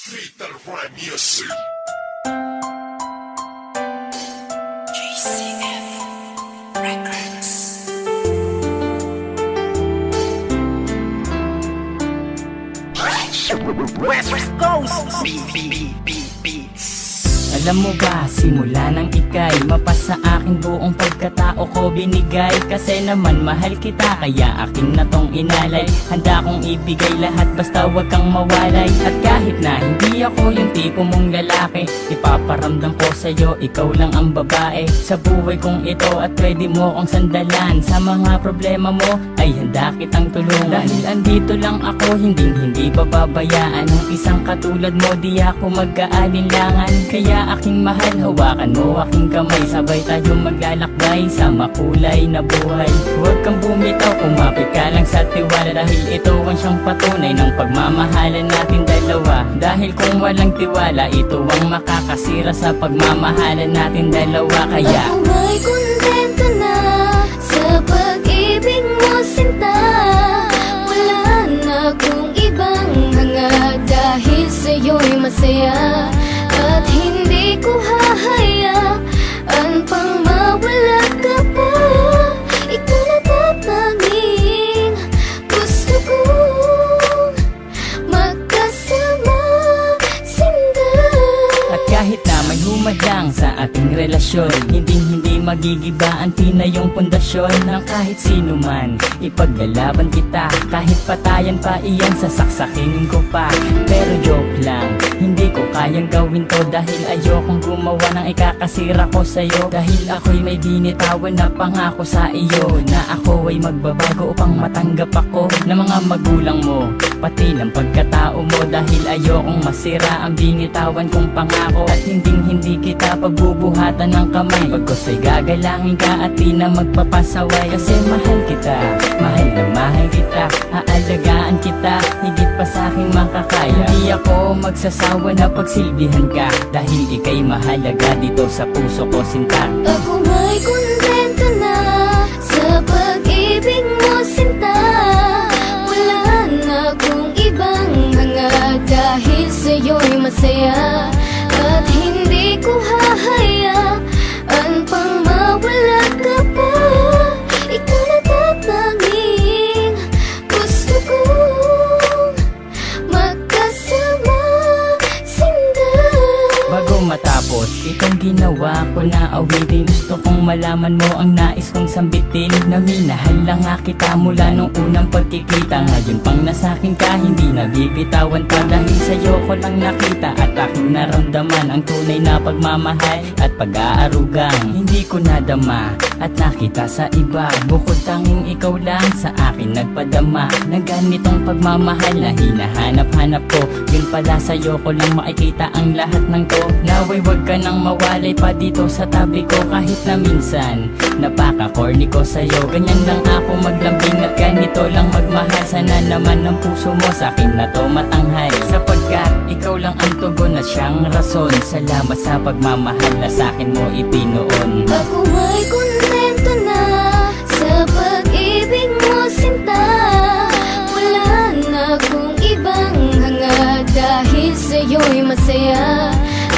Fatal Rhyme Music. GCF Records. West Coast Beats. Alam mo ba, simula nang ika'y mapasa akin buong pagkatao ko binigay. Kasi naman mahal kita, kaya akin na tong inalay. Handa kong ibigay lahat basta wag kang mawalay. At kahit na hindi ako yung tipo mong lalaki, ipaparamdam ko sa'yo, ikaw lang ang babae sa buhay kong ito at pwede mo kong sandalan. Sa mga problema mo ay handa kitang tulungan. Dahil andito lang ako, hindi pababayaan ng isang katulad mo, di ako mag-aalinlangan. Kaya aking mahal, hawakan mo aking kamay, sabay tayo maglalakbay sa makulay na buhay. Huwag kang bumitaw, kumapit ka lang sa tiwala, dahil ito ang siyang patunay ng pagmamahalan natin dalawa. Dahil kung walang tiwala, ito ang makakasira sa pagmamahalan natin dalawa. Kaya ako ay kontento na sa pag-ibig mo, sinta. Wala na akong ibang hanga, dahil sa'yo'y masaya. At hindi ko hahayaan pang mawala ka pa. Ikaw na tatanging gusto kong magkasama, sinda. at kahit na may humadlang sa ating relasyon, hindi magigiba ang tinayong pundasyon ng kahit sino man. Ipaglalaban kita, kahit patayan pa iyan, sasaksakin ko pa. Pero joke lang, hindi ko kayang gawin to, dahil ayokong gumawa ng ikakasira ko sa'yo. Dahil ako'y may binitawan na pangako sa iyo, na ako ay magbabago upang matanggap ako ng mga magulang mo, pati ng pagkatao mo. Dahil ayokong masira ang binitawan kong pangako, at hindi kita pagbubuhatan ng kamay. Pagkos ay gagalangin ka at di na magpapasaway. Kasi mahal kita, mahal na mahal kita, aalagaan kita higit pa sa aking makakaya. Hindi ako magsasawa na pagsilbihan ka, dahil ika'y mahalaga dito sa puso ko, sinta. Ako ay kontento na sa pag-ibig mo, sinta. Wala na akong ibang hanga, dahil sa'yo'y masaya. At hindi ko hahayaan pang mawala ka pa. Ikaw na tatanging gusto kong magkasama, sinda. Bago matapos itong ginawa ko na awitin, gusto kong malaman mo ang nais kong sambitin, na minahal lang nga kita mula nung unang pagkikita. Ngayon pang nasakin ka, hindi nabibitawan pa, dahil sa'yo ko lang nakita at aking naramdaman ang tunay na pagmamahal at pag-aarugang hindi ko nadama at nakita sa iba. Bukod tanging ikaw lang sa akin nagpadama ng ganitong pagmamahal na hinahanap-hanap ko. Yun pala, sa'yo ko lang makikita ang lahat ng to. Naway wag ka nang mawalay pa dito sa tabi ko, kahit na minsan napaka-corny ko sa'yo. Ganyan lang ako maglambing at ganito lang magmahal. Sana naman ang puso mo sa'kin na to matanghal, sapagkat ikaw lang ang tugon at siyang rason. Salamat sa pagmamahal na sa'kin mo ipinoon. Ako ay kontento na sa pag-ibig mo, sinta. Wala na akong ibang hanga, dahil sa'yo'y masaya.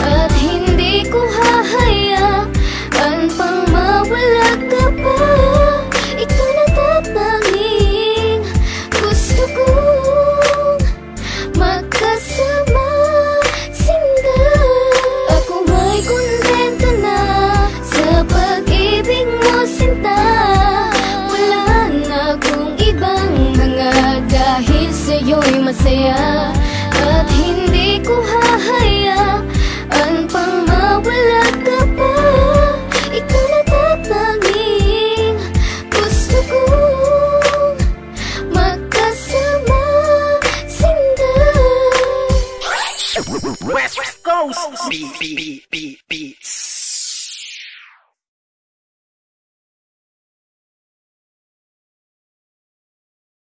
At hindi ko hahayaan pang mawala ka pa. Ikaw na tatanging gusto kong magkasama, sinda. Ako ay kontento na sa pag-ibig mo, sinta. Wala na akong ibang hanga, dahil sa'yo'y masaya. At hindi ko hahayaan pang mawala ka pa. Ikaw na tatanging gusto kong magkasama, sinda. West Coast Beats.